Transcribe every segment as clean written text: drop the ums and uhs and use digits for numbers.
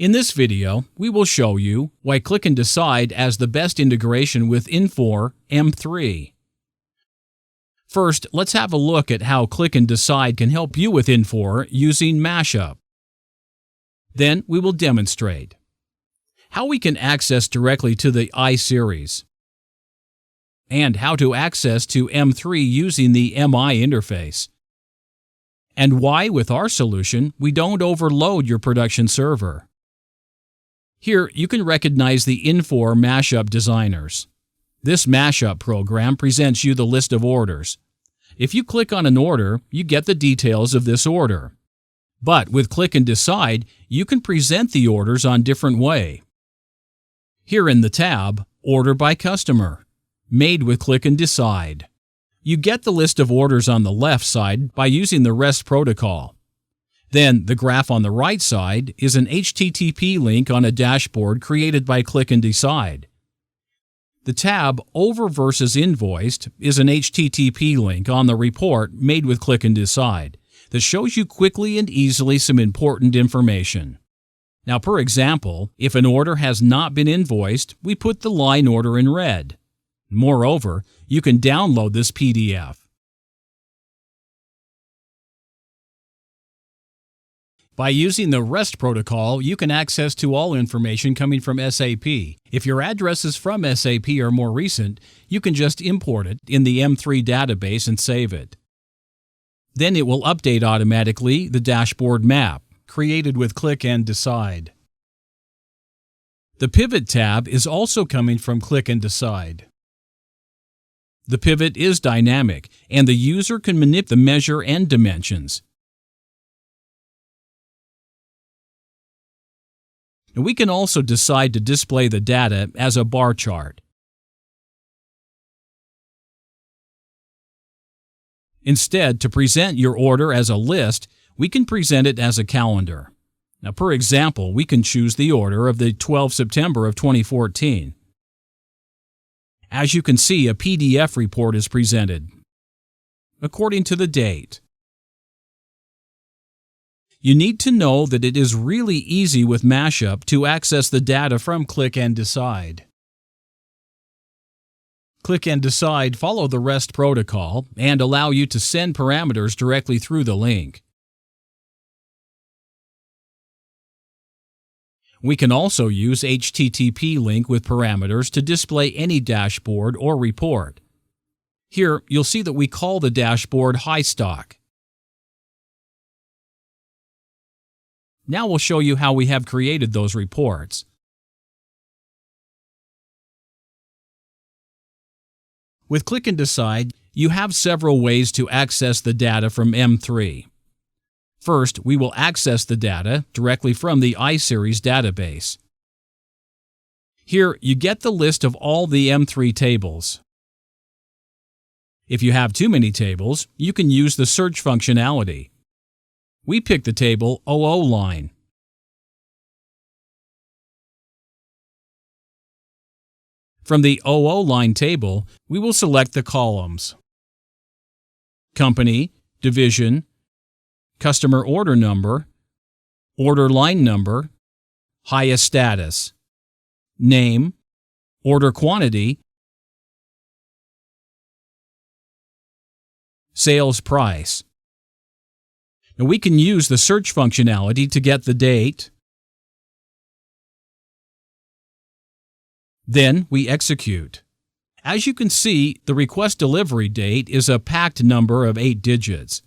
In this video, we will show you why Click and Decide has the best integration with INFOR M3. First, let's have a look at how Click and Decide can help you with INFOR using Mashup. Then we will demonstrate how we can access directly to the I series and how to access to M3 using the MI interface, and why with our solution we don't overload your production server. Here you can recognize the INFOR Mashup designers. This mashup program presents you the list of orders. If you click on an order, you get the details of this order. But with Click and Decide, you can present the orders on different way. Here in the tab, Order by Customer, made with Click and Decide. You get the list of orders on the left side by using the REST protocol. Then the graph on the right side is an HTTP link on a dashboard created by Click and Decide. The tab Over versus Invoiced is an HTTP link on the report made with Click and Decide that shows you quickly and easily some important information. Now, per example, if an order has not been invoiced, we put the line order in red. Moreover, you can download this PDF. By using the REST protocol, you can access to all information coming from SAP. If your addresses from SAP are more recent, you can just import it in the M3 database and save it. Then it will update automatically the dashboard map, created with Click and Decide. The Pivot tab is also coming from Click and Decide. The pivot is dynamic, and the user can manipulate the measure and dimensions. We can also decide to display the data as a bar chart. Instead, to present your order as a list, we can present it as a calendar. Now, per example, we can choose the order of the 12th September of 2014. As you can see, a PDF report is presented according to the date. You need to know that it is really easy with Mashup to access the data from Click and Decide. Click and Decide follow the REST protocol and allow you to send parameters directly through the link. We can also use HTTP link with parameters to display any dashboard or report. Here, you'll see that we call the dashboard HighStock. Now we'll show you how we have created those reports. With Click and Decide, you have several ways to access the data from M3. First, we will access the data directly from the iSeries database. Here, you get the list of all the M3 tables. If you have too many tables, you can use the search functionality. We pick the table OO line. From the OO line table, we will select the columns: Company, Division, Customer Order Number, Order Line Number, Highest Status, Name, Order Quantity, Sales Price. Now we can use the search functionality to get the date. Then we execute. As you can see, the request delivery date is a packed number of 8 digits,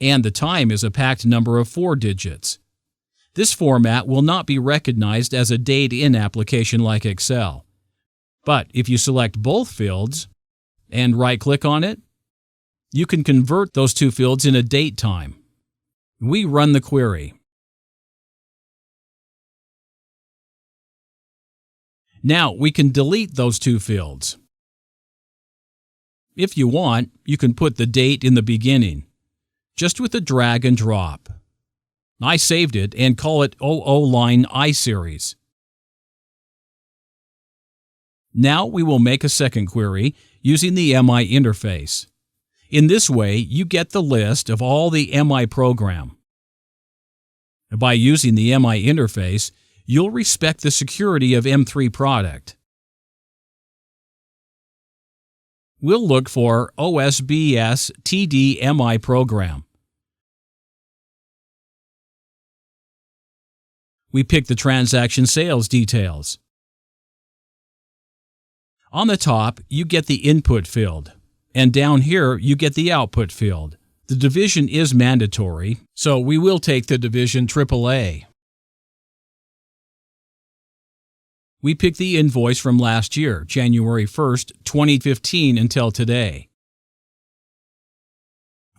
and the time is a packed number of 4 digits. This format will not be recognized as a date-in application like Excel. But if you select both fields and right-click on it, you can convert those two fields in a date time. We run the query. Now we can delete those two fields. If you want, you can put the date in the beginning, just with a drag and drop. I saved it and call it OO line iSeries. Now we will make a second query using the MI interface. In this way, you get the list of all the MI program. By using the MI interface, you'll respect the security of M3 product. We'll look for OSBS TD-MI program. We pick the transaction sales details. On the top, you get the input field, and down here you get the output field. The division is mandatory, so we will take the division AAA. We pick the invoice from last year, January 1st, 2015 until today.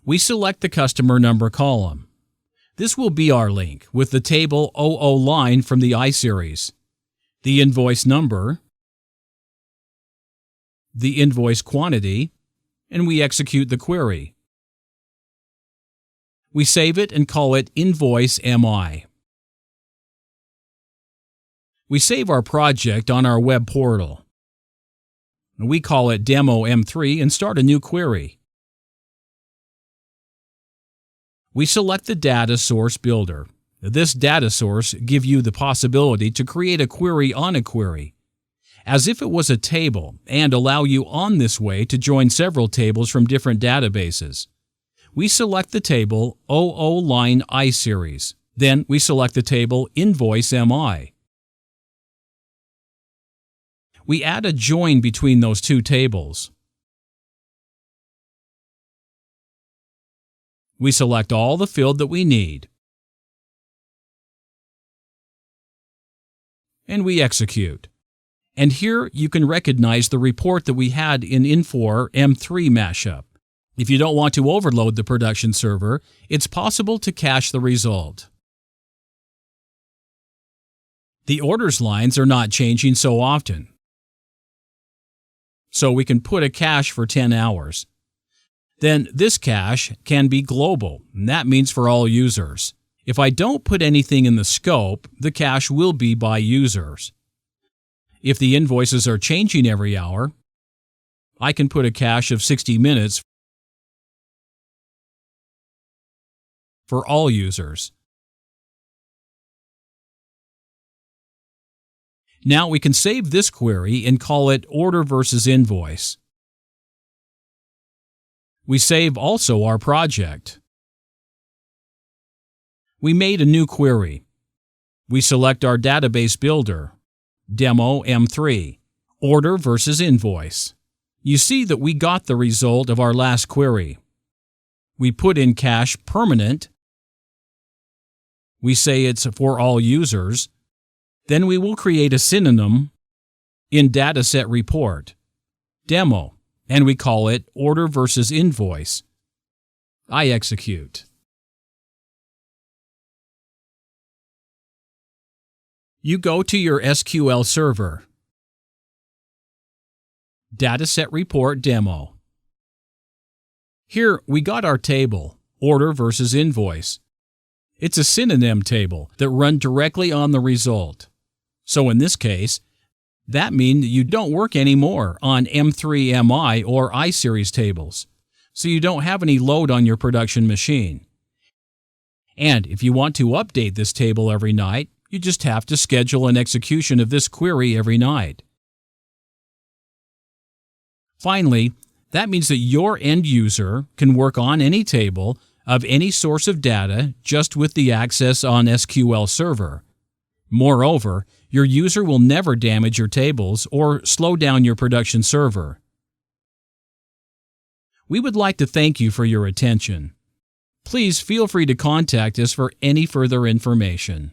We select the customer number column. This will be our link with the table 00 line from the I-Series, the invoice number, the invoice quantity, and we execute the query. We save it and call it Invoice MI. We save our project on our web portal. We call it Demo M3 and start a new query. We select the data source builder. This data source gives you the possibility to create a query on a query, as if it was a table, and allow you on this way to join several tables from different databases. We select the table 00 line I-Series. Then we select the table Invoice MI. We add a join between those two tables. We select all the field that we need. And we execute. And here you can recognize the report that we had in INFOR M3 mashup. If you don't want to overload the production server, it's possible to cache the result. The orders lines are not changing so often, so we can put a cache for 10 hours. Then this cache can be global, and that means for all users. If I don't put anything in the scope, the cache will be by users. If the invoices are changing every hour, I can put a cache of 60 minutes for all users. Now we can save this query and call it Order versus Invoice. We save also our project. We made a new query. We select our database builder, Demo M3, Order versus Invoice. You see that we got the result of our last query. We put in cache permanent. We say it's for all users. Then we will create a synonym in Dataset Report, Demo, and we call it Order versus Invoice. I execute. You go to your SQL server. Dataset Report Demo. Here we got our table, Order versus Invoice. It's a synonym table that runs directly on the result. So in this case, that means you don't work anymore on M3 MI or I-Series tables, so you don't have any load on your production machine. And if you want to update this table every night, you just have to schedule an execution of this query every night. Finally, that means that your end user can work on any table of any source of data just with the access on SQL Server. Moreover, your user will never damage your tables or slow down your production server. We would like to thank you for your attention. Please feel free to contact us for any further information.